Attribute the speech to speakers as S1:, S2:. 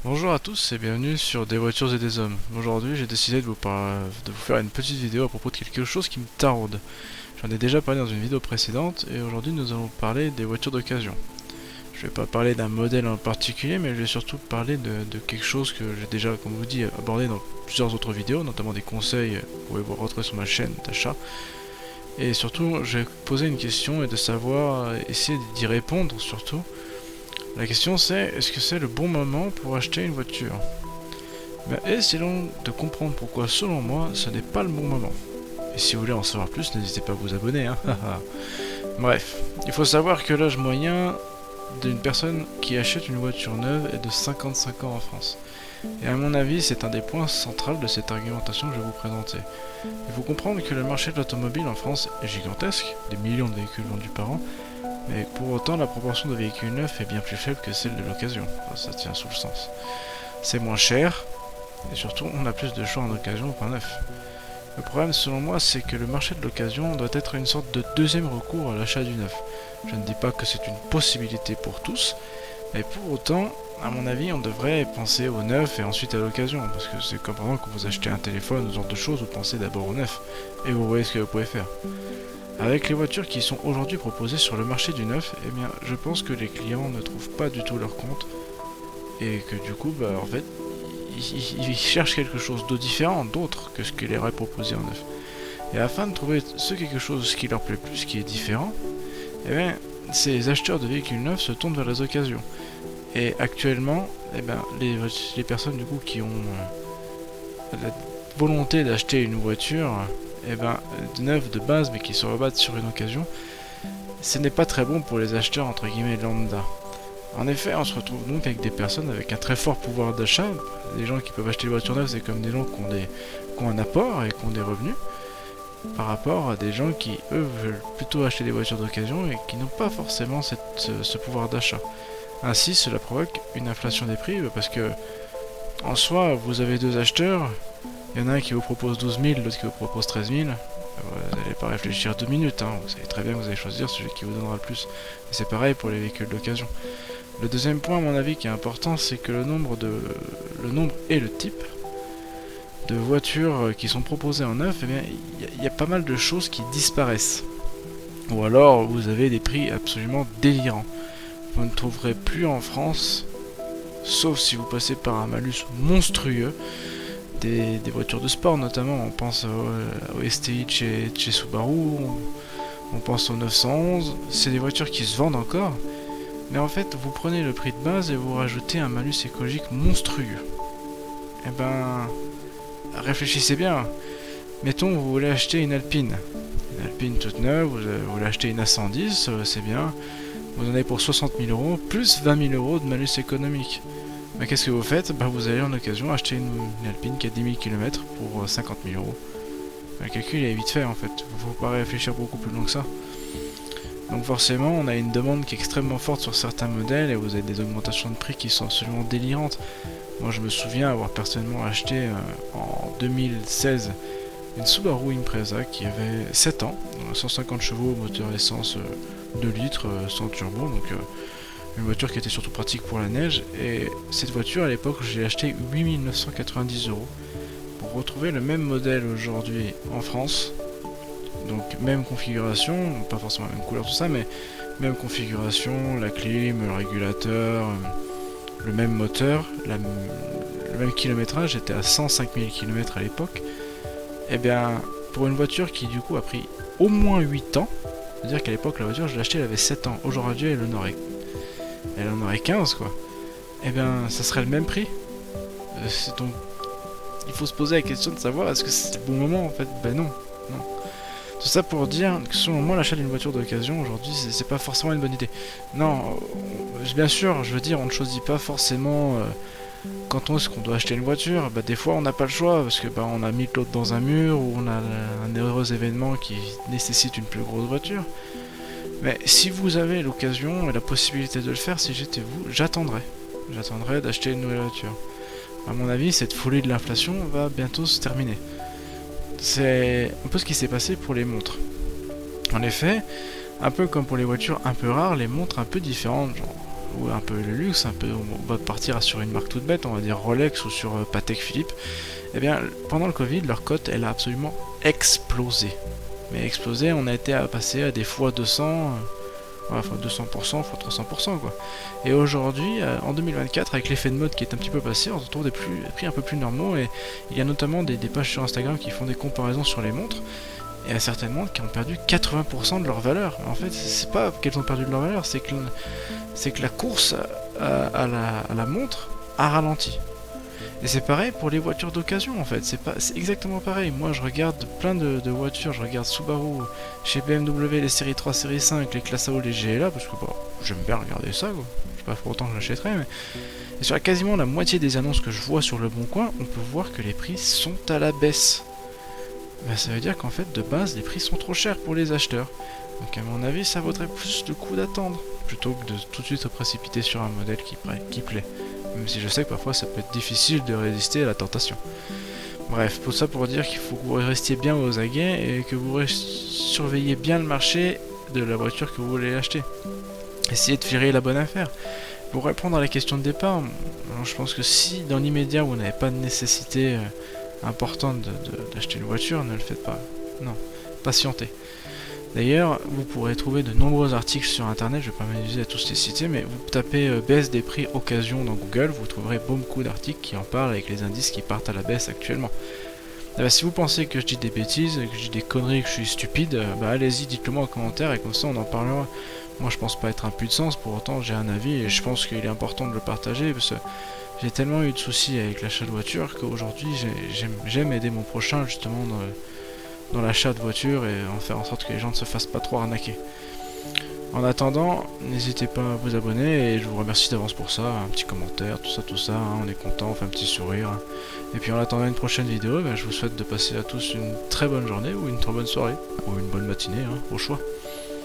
S1: Bonjour à tous et bienvenue sur Des voitures et des hommes. Aujourd'hui j'ai décidé de vous faire une petite vidéo à propos de quelque chose qui me taraude. J'en ai déjà parlé dans une vidéo précédente et aujourd'hui nous allons parler des voitures d'occasion. Je vais pas parler d'un modèle en particulier mais je vais surtout parler de quelque chose que j'ai déjà, comme vous dit, abordé dans plusieurs autres vidéos, notamment des conseils que vous pouvez vous retrouver sur ma chaîne d'achat. Et surtout je vais poser une question et de savoir, essayer d'y répondre surtout. La question c'est, est-ce que c'est le bon moment pour acheter une voiture? Essayons de comprendre pourquoi, selon moi, ce n'est pas le bon moment. Et si vous voulez en savoir plus, n'hésitez pas à vous abonner. Bref, il faut savoir que l'âge moyen d'une personne qui achète une voiture neuve est de 55 ans en France. Et à mon avis, c'est un des points centraux de cette argumentation que je vais vous présenter. Il faut comprendre que le marché de l'automobile en France est gigantesque, des millions de véhicules vendus par an, mais pour autant la proportion de véhicules neufs est bien plus faible que celle de l'occasion. Enfin, ça tient sous le sens. C'est moins cher, et surtout on a plus de choix en occasion qu'en neuf. Le problème selon moi c'est que le marché de l'occasion doit être une sorte de deuxième recours à l'achat du neuf. Je ne dis pas que c'est une possibilité pour tous, mais pour autant, à mon avis, on devrait penser au neuf et ensuite à l'occasion, parce que c'est comme pendant que vous achetez un téléphone ou ce genre de choses, vous pensez d'abord au neuf, et vous voyez ce que vous pouvez faire. Avec les voitures qui sont aujourd'hui proposées sur le marché du neuf, eh bien, je pense que les clients ne trouvent pas du tout leur compte, et que du coup, en fait, ils cherchent quelque chose de différent, d'autre que ce qu'il leur est proposé en neuf. Et afin de trouver quelque chose qui leur plaît plus, qui est différent, eh bien, ces acheteurs de véhicules neufs se tournent vers les occasions. Et actuellement, les personnes du coup qui ont la volonté d'acheter une voiture, neuve de base, mais qui se rebattent sur une occasion, ce n'est pas très bon pour les acheteurs entre guillemets lambda. En effet, on se retrouve donc avec des personnes avec un très fort pouvoir d'achat. Des gens qui peuvent acheter des voitures neuves, c'est comme des gens qui ont un apport et qui ont des revenus, par rapport à des gens qui, eux, veulent plutôt acheter des voitures d'occasion et qui n'ont pas forcément ce pouvoir d'achat. Ainsi, cela provoque une inflation des prix, parce que, en soi, vous avez deux acheteurs, il y en a un qui vous propose 12 000, l'autre qui vous propose 13 000. Vous n'allez pas réfléchir 2 minutes, vous savez très bien que vous allez choisir celui qui vous donnera le plus. Et c'est pareil pour les véhicules d'occasion. Le deuxième point, à mon avis, qui est important, c'est que le nombre et le type de voitures qui sont proposées en neuf, il y a pas mal de choses qui disparaissent. Ou alors, vous avez des prix absolument délirants. Vous ne trouverez plus en France, sauf si vous passez par un malus monstrueux, des voitures de sport notamment. On pense au STI de chez Subaru, on pense au 911. C'est des voitures qui se vendent encore, mais en fait vous prenez le prix de base et vous rajoutez un malus écologique monstrueux. Et réfléchissez bien. Mettons vous voulez acheter une Alpine toute neuve, vous voulez acheter une A110, c'est bien. Vous en avez pour 60 000 euros, plus 20 000 euros de malus économique. Mais qu'est-ce que vous faites? Vous allez en occasion acheter une Alpine qui a 10 000 km pour 50 000 euros. Le calcul est vite fait en fait, il ne faut pas réfléchir beaucoup plus loin que ça. Donc forcément, on a une demande qui est extrêmement forte sur certains modèles et vous avez des augmentations de prix qui sont absolument délirantes. Moi je me souviens avoir personnellement acheté en 2016 une Subaru Impreza qui avait 7 ans, 150 chevaux, moteur essence 2 litres, sans turbo, donc une voiture qui était surtout pratique pour la neige. Et cette voiture à l'époque j'ai acheté 8 990 euros. Pour retrouver le même modèle aujourd'hui en France, donc même configuration, pas forcément la même couleur tout ça, mais même configuration, la clim, le régulateur, le même moteur, le même kilométrage, j'étais à 105 000 km à l'époque. Et bien pour une voiture qui du coup a pris au moins 8 ans, c'est-à-dire qu'à l'époque la voiture je l'ai achetée, elle avait 7 ans, aujourd'hui elle en aurait 15 quoi. Et bien ça serait le même prix. Donc il faut se poser la question de savoir est-ce que c'est le bon moment en fait. Non. Tout ça pour dire que selon moi l'achat d'une voiture d'occasion aujourd'hui c'est pas forcément une bonne idée. Non, bien sûr je veux dire on ne choisit pas forcément quand on est-ce qu'on doit acheter une voiture. Des fois on n'a pas le choix parce que on a mis l'autre dans un mur ou on a un heureux événement qui nécessite une plus grosse voiture. Mais si vous avez l'occasion et la possibilité de le faire, si j'étais vous, j'attendrais d'acheter une nouvelle voiture. À mon avis, cette folie de l'inflation va bientôt se terminer. C'est un peu ce qui s'est passé pour les montres. En effet, un peu comme pour les voitures un peu rares, les montres un peu différentes, genre ou un peu le luxe, un peu, on va partir sur une marque toute bête, on va dire Rolex ou sur Patek Philippe, eh bien pendant le Covid, leur cote elle a absolument explosé. Mais explosé, on a été à passer à des fois 200, fois 200%, fois 300% quoi. Et aujourd'hui, en 2024, avec l'effet de mode qui est un petit peu passé, on retrouve des prix un peu plus normaux et il y a notamment des pages sur Instagram qui font des comparaisons sur les montres. Et il y a certaines montres qui ont perdu 80% de leur valeur. En fait, c'est pas qu'elles ont perdu de leur valeur, c'est que la course à la montre a ralenti. Et c'est pareil pour les voitures d'occasion en fait, c'est exactement pareil. Moi je regarde plein de voitures, je regarde Subaru, chez BMW les séries 3, série 5, les classes AO, les GLA, parce que j'aime bien regarder ça quoi. Je sais pas pour autant que je l'achèterai, mais... Et sur quasiment la moitié des annonces que je vois sur le Bon Coin, on peut voir que les prix sont à la baisse. Ben, ça veut dire qu'en fait de base les prix sont trop chers pour les acheteurs. Donc à mon avis ça vaudrait plus le coup d'attendre, plutôt que de tout de suite se précipiter sur un modèle qui plaît. Même si je sais que parfois ça peut être difficile de résister à la tentation. Bref, tout ça pour dire qu'il faut que vous restiez bien aux aguets et que vous surveillez bien le marché de la voiture que vous voulez acheter. Essayez de flairer la bonne affaire. Pour répondre à la question de départ, alors je pense que si dans l'immédiat vous n'avez pas de nécessité importante d'acheter une voiture, ne le faites pas. Non, patientez. D'ailleurs, vous pourrez trouver de nombreux articles sur internet, je ne vais pas m'amuser à tous les citer, mais vous tapez baisse des prix occasion dans Google, vous trouverez beaucoup d'articles qui en parlent avec les indices qui partent à la baisse actuellement. Si vous pensez que je dis des bêtises, que je dis des conneries, que je suis stupide, allez-y, dites-le moi en commentaire et comme ça on en parlera. Moi je pense pas être un puissance, pour autant j'ai un avis et je pense qu'il est important de le partager parce que j'ai tellement eu de soucis avec l'achat de voiture qu'aujourd'hui j'aime aider mon prochain justement dans l'achat de voiture et en faire en sorte que les gens ne se fassent pas trop arnaquer. En attendant, n'hésitez pas à vous abonner et je vous remercie d'avance pour ça, un petit commentaire, tout ça, hein, on est content, on fait un petit sourire. Et puis en attendant une prochaine vidéo, je vous souhaite de passer à tous une très bonne journée ou une très bonne soirée, ou une bonne matinée, hein, au choix.